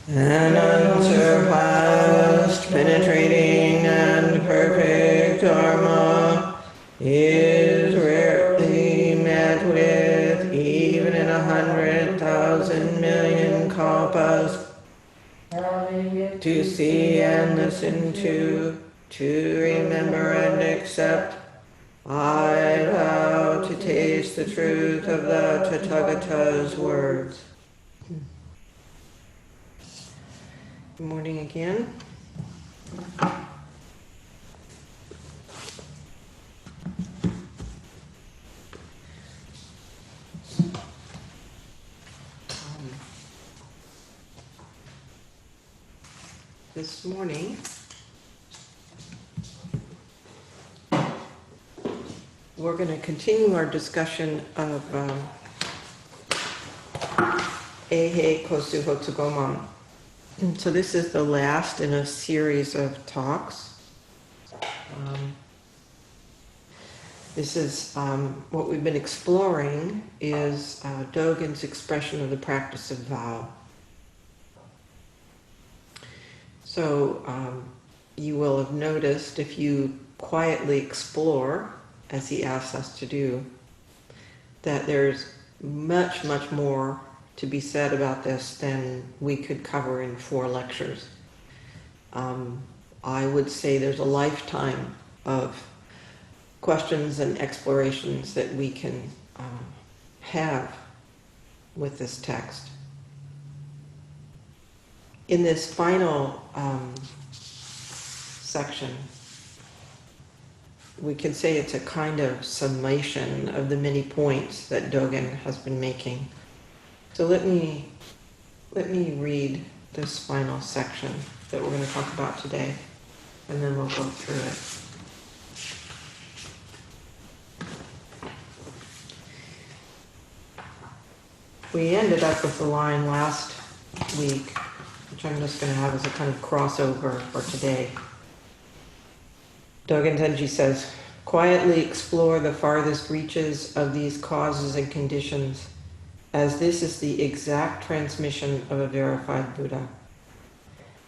and unsurpassed, penetrating and perfect Dharma is rarely met with, even in 100,000 million kalpas, to see and listen to remember and accept. I vow to taste the truth of the Tathagata's words. Good morning again. This morning, we're going to continue our discussion of Eihei Koso Hotsuganmon. So this is the last in a series of talks. This is what we've been exploring is Dogen's expression of the practice of vow. So you will have noticed if you quietly explore, as he asks us to do, that there's much, much more to be said about this than we could cover in 4 lectures. I would say there's a lifetime of questions and explorations that we can have with this text. In this final section, we can say it's a kind of summation of the many points that Dogen has been making. So let me read this final section that we're going to talk about today, and then we'll go through it. We ended up with the line last week, which I'm just going to have as a kind of crossover for today. Dogen Zenji says, quietly explore the farthest reaches of these causes and conditions, as this is the exact transmission of a verified Buddha.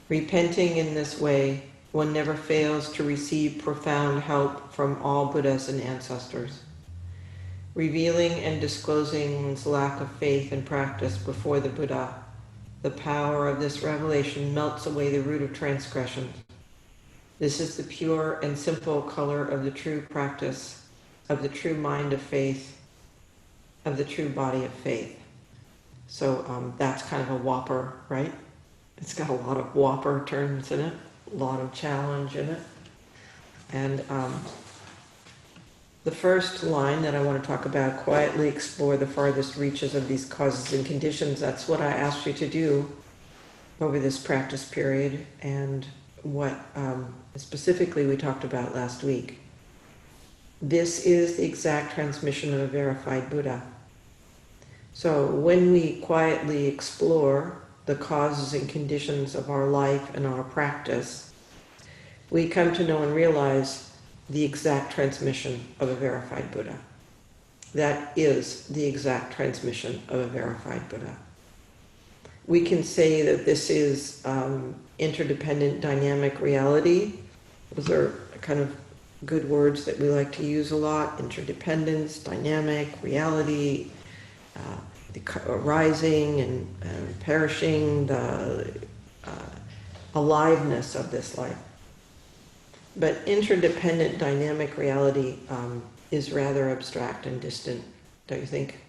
Repenting in this way, one never fails to receive profound help from all Buddhas and ancestors. Revealing and disclosing one's lack of faith and practice before the Buddha, the power of this revelation melts away the root of transgression. This is the pure and simple color of the true practice, of the true mind of faith, of the true body of faith. So that's kind of a whopper, right? It's got a lot of whopper terms in it, a lot of challenge in it. And the first line that I want to talk about, quietly explore the farthest reaches of these causes and conditions, that's what I asked you to do over this practice period, and what specifically we talked about last week. This is the exact transmission of a verified Buddha. So when we quietly explore the causes and conditions of our life and our practice, we come to know and realize the exact transmission of a verified Buddha. That is the exact transmission of a verified Buddha. We can say that this is interdependent dynamic reality. Those are kind of good words that we like to use a lot. Interdependence, dynamic, reality, the arising and perishing, the aliveness of this life. But interdependent dynamic reality is rather abstract and distant, don't you think?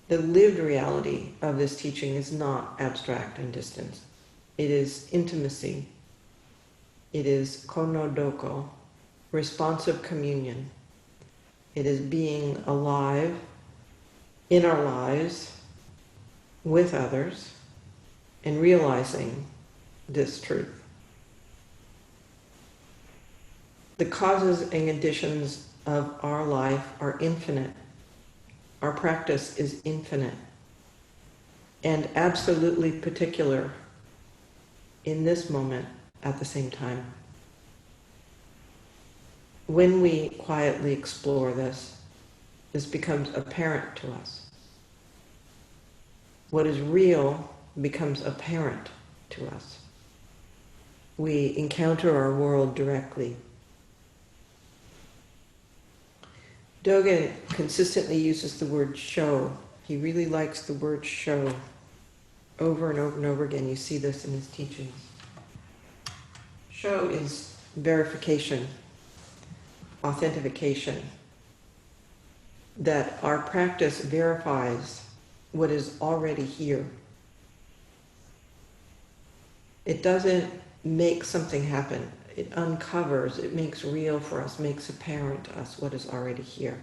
The lived reality of this teaching is not abstract and distant. It is intimacy. It is konodoko, responsive communion. It is being alive in our lives with others and realizing this truth. The causes and conditions of our life are infinite. Our practice is infinite and absolutely particular in this moment at the same time. When we quietly explore this, this becomes apparent to us. What is real becomes apparent to us. We encounter our world directly. Dogen consistently uses the word show. He really likes the word show. Over and over and over again, you see this in his teachings. Show is verification, authentication, that our practice verifies what is already here. It doesn't make something happen. It uncovers, it makes real for us, makes apparent to us what is already here.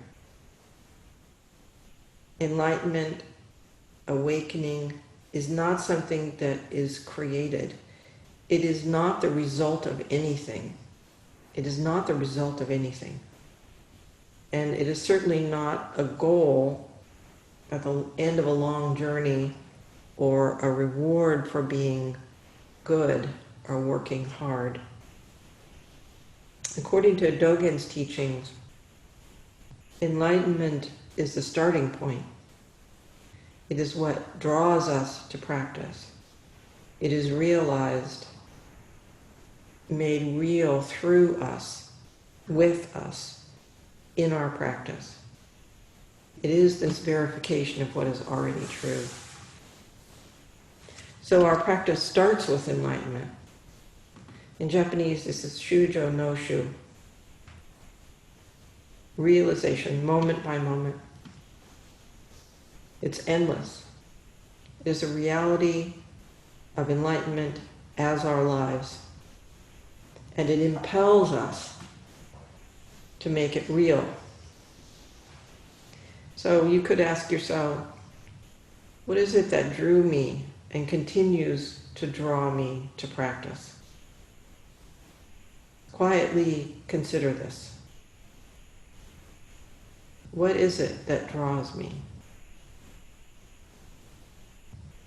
Enlightenment, awakening, is not something that is created. It is not the result of anything. It is not the result of anything. And it is certainly not a goal at the end of a long journey or a reward for being good or working hard. According to Dogen's teachings, enlightenment is the starting point. It is what draws us to practice. It is realized, made real through us, with us, in our practice. It is this verification of what is already true. So our practice starts with enlightenment. In Japanese, this is shujo no shu. Realization, moment by moment. It's endless. It is a reality of enlightenment as our lives. And it impels us to make it real. So you could ask yourself, what is it that drew me and continues to draw me to practice? Quietly consider this. What is it that draws me?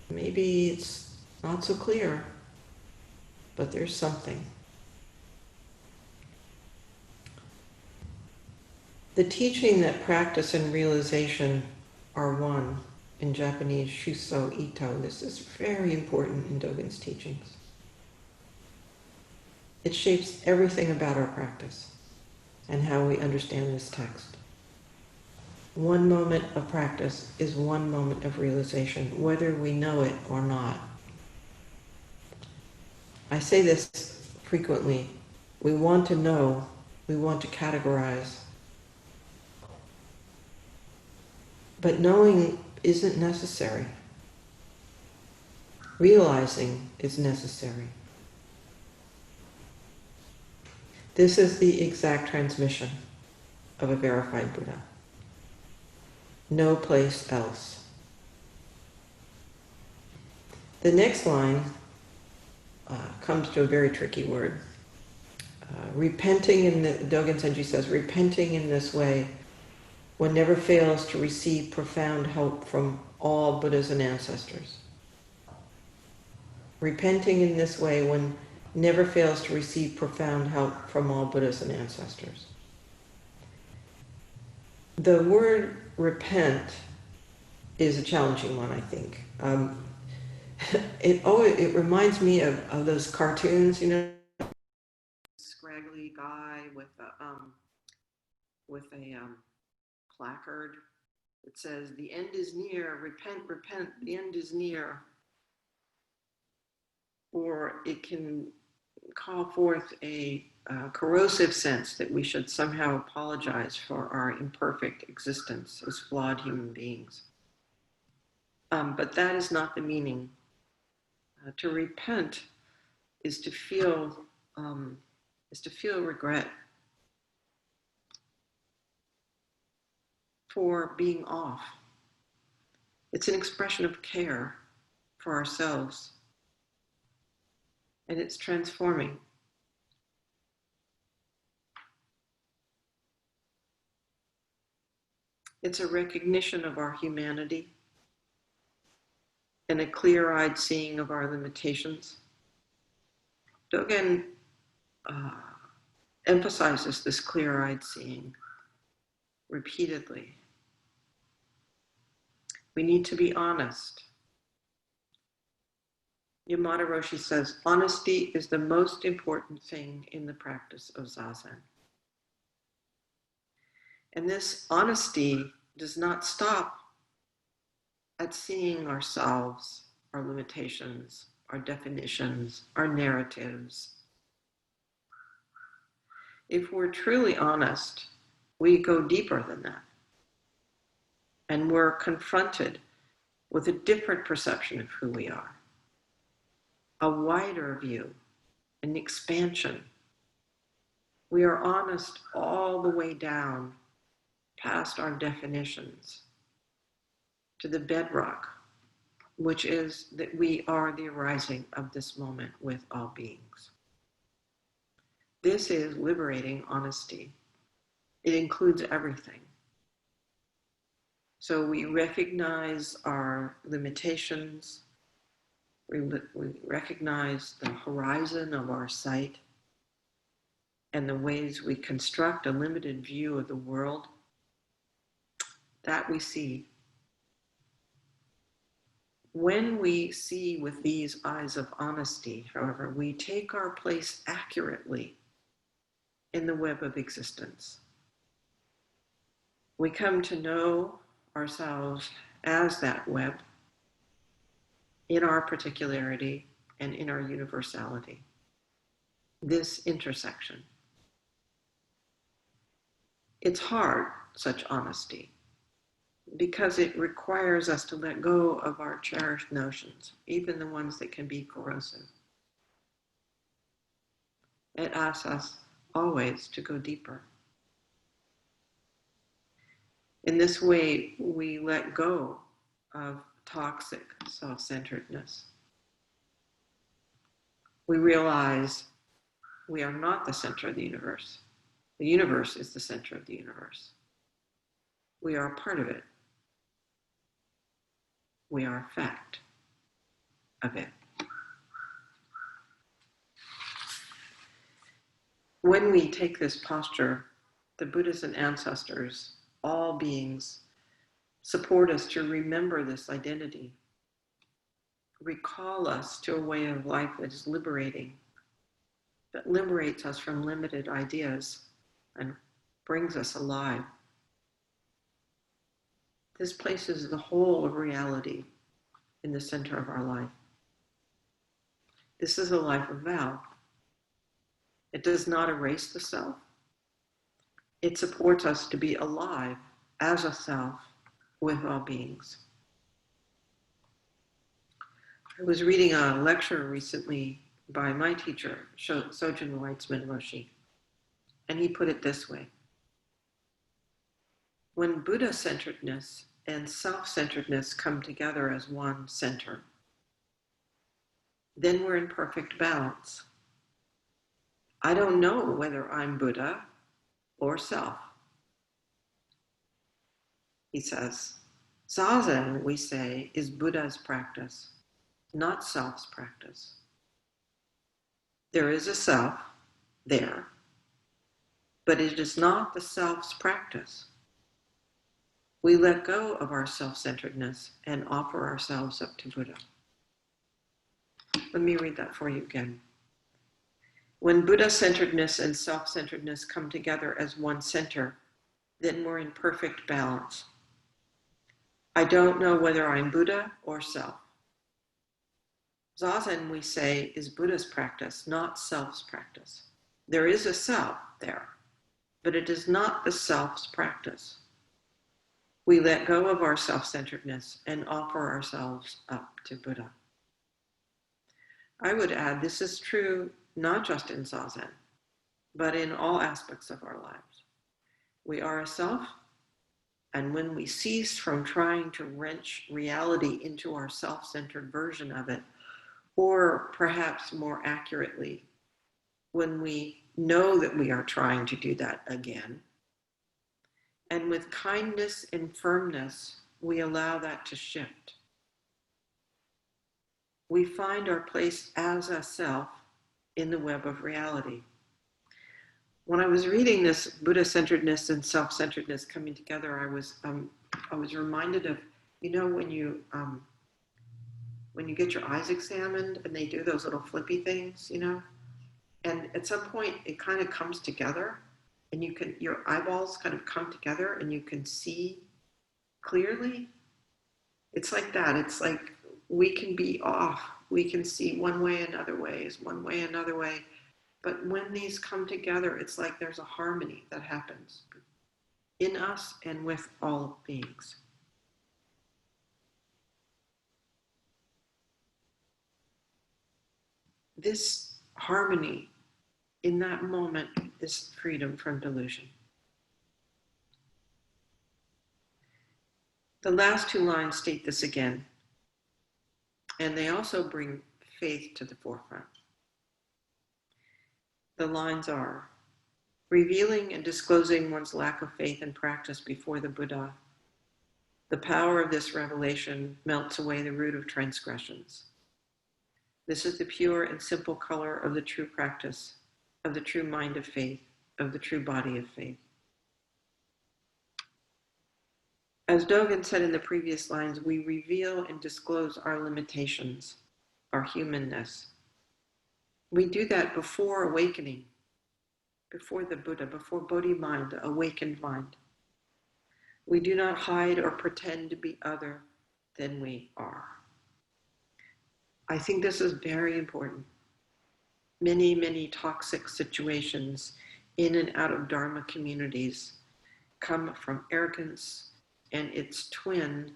Maybe it's not so clear, but there's something. The teaching that practice and realization are one, in Japanese, Shuso Ito, this is very important in Dogen's teachings. It shapes everything about our practice and how we understand this text. One moment of practice is one moment of realization, whether we know it or not. I say this frequently. We want to know, we want to categorize. But knowing isn't necessary. Realizing is necessary. This is the exact transmission of a verified Buddha. No place else. The next line comes to a very tricky word. Repenting in the, Dogen Zenji says, repenting in this way, one never fails to receive profound help from all Buddhas and ancestors. Repenting in this way, one never fails to receive profound help from all Buddhas and ancestors. The word repent is a challenging one, I think. It reminds me of those cartoons, you know, scraggly guy with a placard that says, "The end is near, repent, repent, the end is near." Or it can call forth a corrosive sense that we should somehow apologize for our imperfect existence as flawed human beings. But that is not the meaning. To repent is to feel regret for being off. It's an expression of care for ourselves, and it's transforming. It's a recognition of our humanity and a clear-eyed seeing of our limitations. Dogen emphasizes this clear-eyed seeing repeatedly. We need to be honest Yamada Roshi says, honesty is the most important thing in the practice of Zazen. And this honesty does not stop at seeing ourselves, our limitations, our definitions, our narratives. If we're truly honest, we go deeper than that. And we're confronted with a different perception of who we are, a wider view, an expansion. We are honest all the way down past our definitions to the bedrock, which is that we are the arising of this moment with all beings. This is liberating honesty. It includes everything. So we recognize our limitations, we recognize the horizon of our sight and the ways we construct a limited view of the world. That we see. When we see with these eyes of honesty, however, we take our place accurately in the web of existence. We come to know ourselves as that web in our particularity and in our universality. This intersection. It's hard, such honesty, because it requires us to let go of our cherished notions, even the ones that can be corrosive. It asks us always to go deeper. In this way, we let go of toxic self-centeredness. We realize we are not the center of the universe. The universe is the center of the universe. We are a part of it. We are a fact of it. When we take this posture, the Buddhas and ancestors, all beings, support us to remember this identity, recall us to a way of life that is liberating, that liberates us from limited ideas and brings us alive. This places the whole of reality in the center of our life. This is a life of vow. It does not erase the self. It supports us to be alive as a self with all beings. I was reading a lecture recently by my teacher, Sojun Weitzman Roshi, and he put it this way. When Buddha-centeredness and self-centeredness come together as one center, then we're in perfect balance. I don't know whether I'm Buddha or self. He says, Zazen, we say, is Buddha's practice, not self's practice. There is a self there, but it is not the self's practice. We let go of our self-centeredness and offer ourselves up to Buddha. Let me read that for you again. When Buddha-centeredness and self-centeredness come together as one center, then we're in perfect balance. I don't know whether I'm Buddha or self. Zazen, we say, is Buddha's practice, not self's practice. There is a self there, but it is not the self's practice. We let go of our self-centeredness and offer ourselves up to Buddha. I would add, this is true not just in Zazen, but in all aspects of our lives. We are a self, and when we cease from trying to wrench reality into our self-centered version of it, or perhaps more accurately, when we know that we are trying to do that again, and with kindness and firmness, we allow that to shift. We find our place as a self in the web of reality. When I was reading this Buddha-centeredness and self-centeredness coming together, I was reminded of, when when you get your eyes examined and they do those little flippy things, and at some point it kind of comes together and your eyeballs kind of come together and you can see clearly. It's like that. It's like we can be off. We can see one way, another way is one way, another way. But when these come together, it's like there's a harmony that happens in us and with all beings. This harmony in that moment is freedom from delusion. The last two lines state this again, and they also bring faith to the forefront. The lines are, revealing and disclosing one's lack of faith and practice before the Buddha, the power of this revelation melts away the root of transgressions. This is the pure and simple color of the true practice, of the true mind of faith, of the true body of faith. As Dogen said in the previous lines, we reveal and disclose our limitations, our humanness. We do that before awakening, before the Buddha, before Bodhi mind, the awakened mind. We do not hide or pretend to be other than we are. I think this is very important. Many, many toxic situations in and out of Dharma communities come from arrogance and its twin,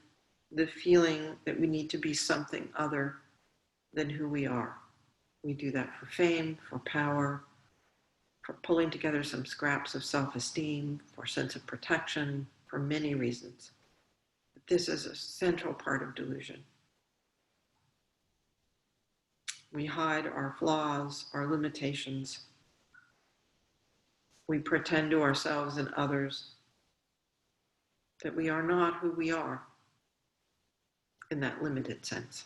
the feeling that we need to be something other than who we are. We do that for fame, for power, for pulling together some scraps of self-esteem, for sense of protection, for many reasons. But this is a central part of delusion. We hide our flaws, our limitations. We pretend to ourselves and others that we are not who we are in that limited sense.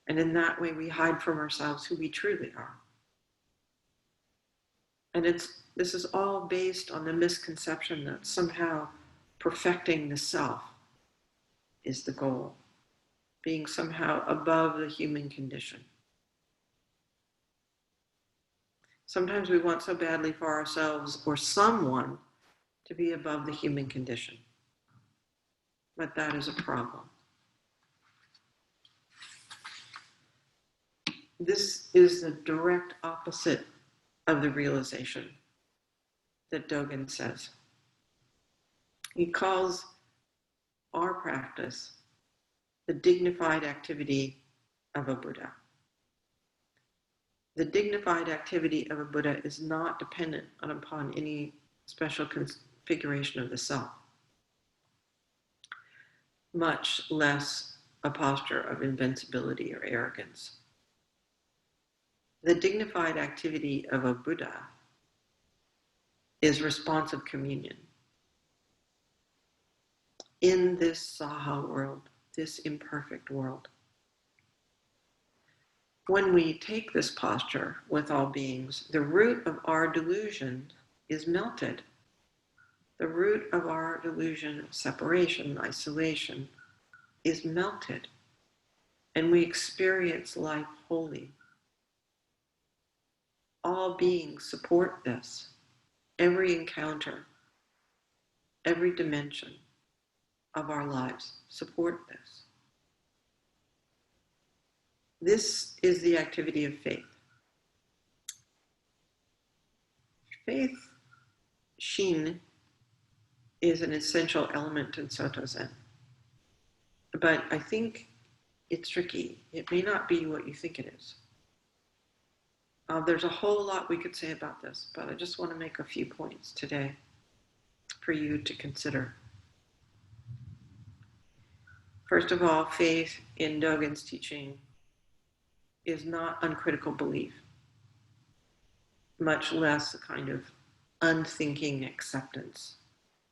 And in that way, we hide from ourselves who we truly are. And this is all based on the misconception that somehow perfecting the self is the goal, being somehow above the human condition. Sometimes we want so badly for ourselves or someone to be above the human condition. But that is a problem. This is the direct opposite of the realization that Dogen says. He calls our practice the dignified activity of a Buddha. The dignified activity of a Buddha is not dependent upon any special configuration of the self, much less a posture of invincibility or arrogance. The dignified activity of a Buddha is responsive communion. In this Saha world, this imperfect world. When we take this posture with all beings, the root of our delusion is melted. The root of our delusion of separation, isolation, is melted. And we experience life wholly. All beings support this. Every encounter, every dimension of our lives support this. This is the activity of faith. Faith, Shin, is an essential element in Soto Zen. But I think it's tricky. It may not be what you think it is. There's a whole lot we could say about this, but I just want to make a few points today for you to consider. First of all, faith in Dogen's teaching is not uncritical belief, much less a kind of unthinking acceptance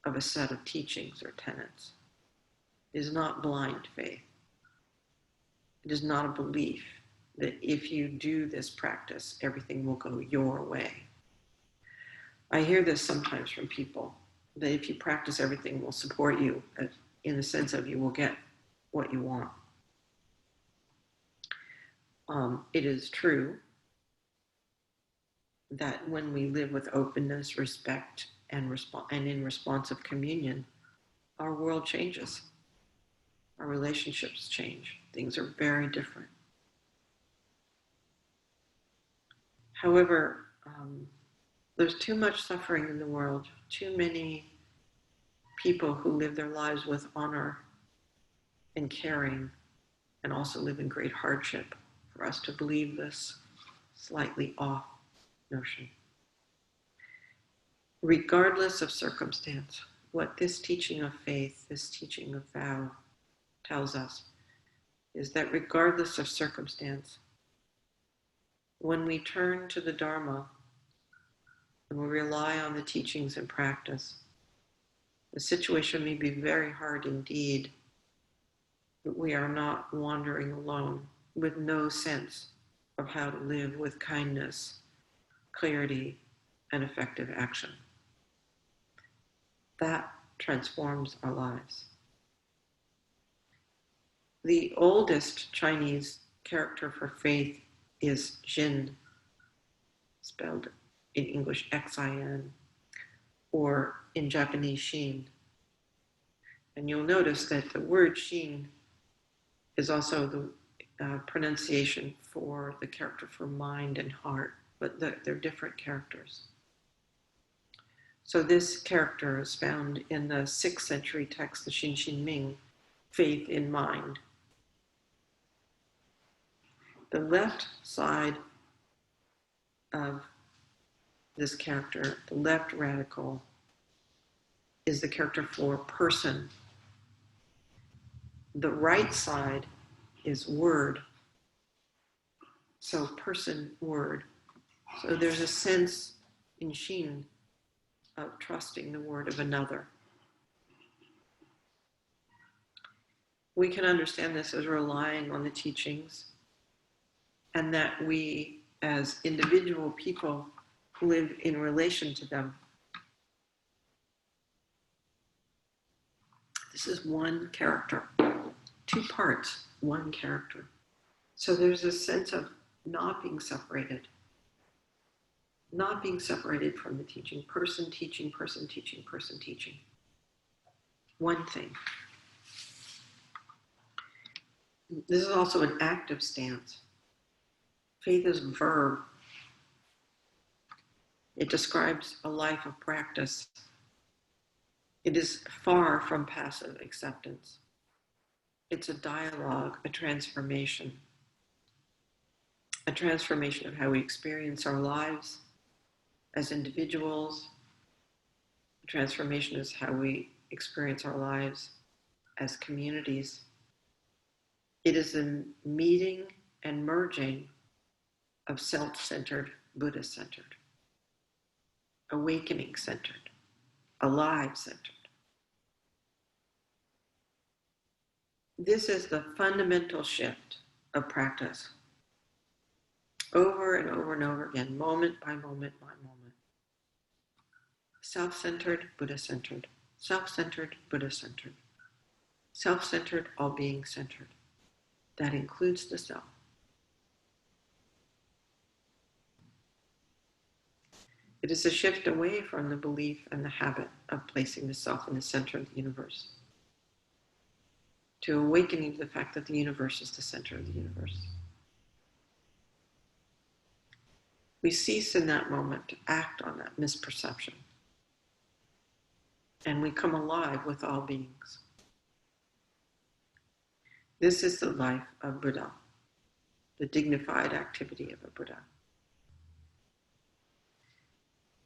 of a set of teachings or tenets. It is not blind faith. It is not a belief that if you do this practice, everything will go your way. I hear this sometimes from people, that if you practice, everything will support you, in the sense of you will get what you want. It is true that when we live with openness, respect, and in responsive communion, our world changes. Our relationships change. Things are very different. However, there's too much suffering in the world, too many people who live their lives with honor and caring and also live in great hardship for us to believe this slightly off notion. Regardless of circumstance, what this teaching of faith, this teaching of vow tells us is that regardless of circumstance, when we turn to the Dharma and we rely on the teachings and practice, the situation may be very hard indeed, but we are not wandering alone with no sense of how to live with kindness, clarity, and effective action. That transforms our lives. The oldest Chinese character for faith is Xin, spelled in English Xin, or in Japanese Shin. And you'll notice that the word Shin is also the pronunciation for the character for mind and heart, but they're different characters. So this character is found in the 6th century text, the Xin Xin Ming, faith in mind. The left side of this character, the left radical, is the character for person. The right side is word. So person, word. So there's a sense in Shin of trusting the word of another. We can understand this as relying on the teachings, and that we, as individual people, live in relation to them. This is one character, 2 parts, one character. So there's a sense of not being separated from the teaching, person teaching, person teaching, person teaching. One thing. This is also an active stance. Faith is a verb. It describes a life of practice. It is far from passive acceptance. It's a dialogue, a transformation of how we experience our lives as individuals. A transformation is how we experience our lives as communities. It is a meeting and merging of self-centered, Buddha-centered, awakening-centered, alive-centered. This is the fundamental shift of practice, over and over and over again, moment by moment by moment. Self-centered, Buddha-centered, self-centered, Buddha-centered, self-centered, all being centered. That includes the self. It is a shift away from the belief and the habit of placing the self in the center of the universe, to awakening to the fact that the universe is the center of the universe. We cease in that moment to act on that misperception, and we come alive with all beings. This is the life of Buddha, the dignified activity of a Buddha.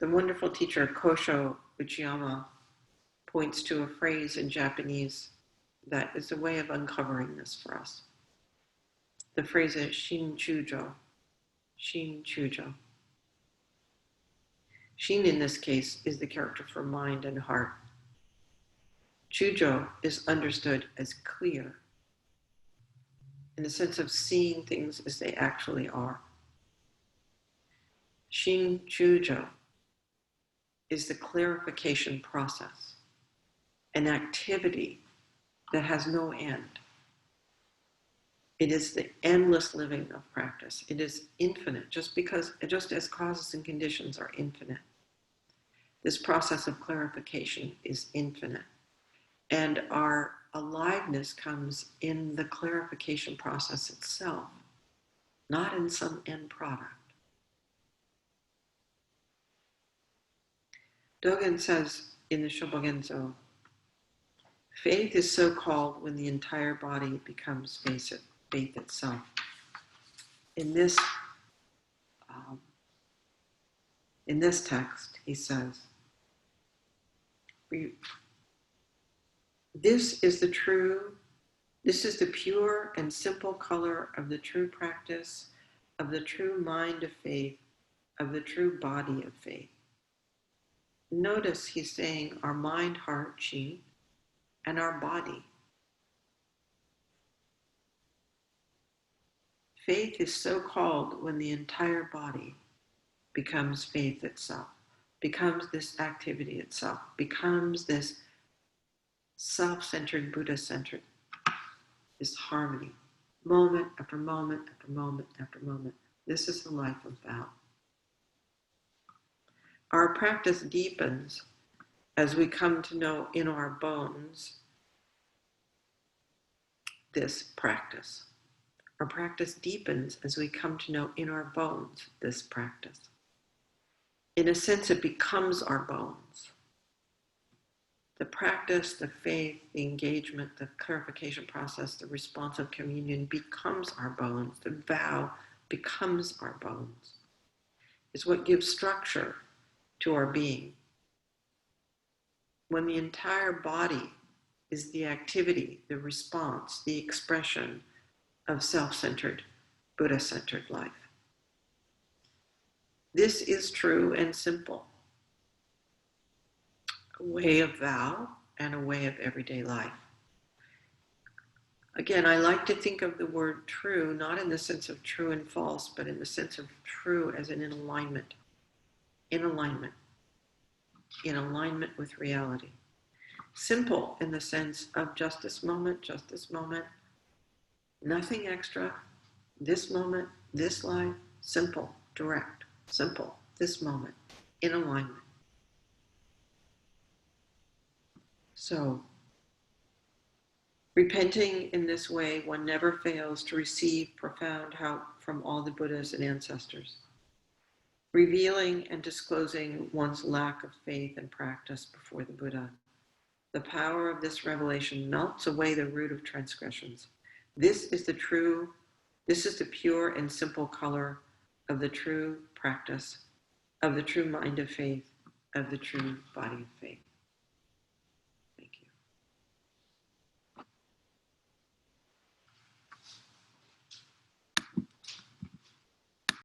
The wonderful teacher Kosho Uchiyama points to a phrase in Japanese that is a way of uncovering this for us. The phrase is Shin Chujo. Shin Chujo. Shin in this case is the character for mind and heart. Chujo is understood as clear, in the sense of seeing things as they actually are. Shin Chujo is the clarification process, an activity that has no end. It is the endless living of practice. It is infinite, just as causes and conditions are infinite. This process of clarification is infinite. And our aliveness comes in the clarification process itself, not in some end product. Dogen says in the Shobogenzo, faith is so called when the entire body becomes faith itself. In this text, he says, this is the pure and simple color of the true practice, of the true mind of faith, of the true body of faith. Notice he's saying our mind, heart, chi, and our body. Faith is so called when the entire body becomes faith itself, becomes this activity itself, becomes this self-centered, Buddha-centered, this harmony, moment after moment after moment after moment. This is the life of Tao. Our practice deepens as we come to know in our bones this practice. Our practice deepens as we come to know in our bones this practice. In a sense, it becomes our bones. The practice, the faith, the engagement, the clarification process, the responsive communion becomes our bones. The vow becomes our bones. It's what gives structure to our being. When the entire body is the activity, the response, the expression of self-centered, Buddha-centered life. This is true and simple. A way of vow and a way of everyday life. Again, I like to think of the word true, not in the sense of true and false, but in the sense of true as in alignment. In alignment with reality. Simple in the sense of just this moment, nothing extra, this moment, this life, simple, direct, simple, this moment, in alignment. So, repenting in this way, one never fails to receive profound help from all the Buddhas and ancestors, revealing and disclosing one's lack of faith and practice before the Buddha. The power of this revelation melts away the root of transgressions. This is the pure and simple color of the true practice, of the true mind of faith, of the true body of faith.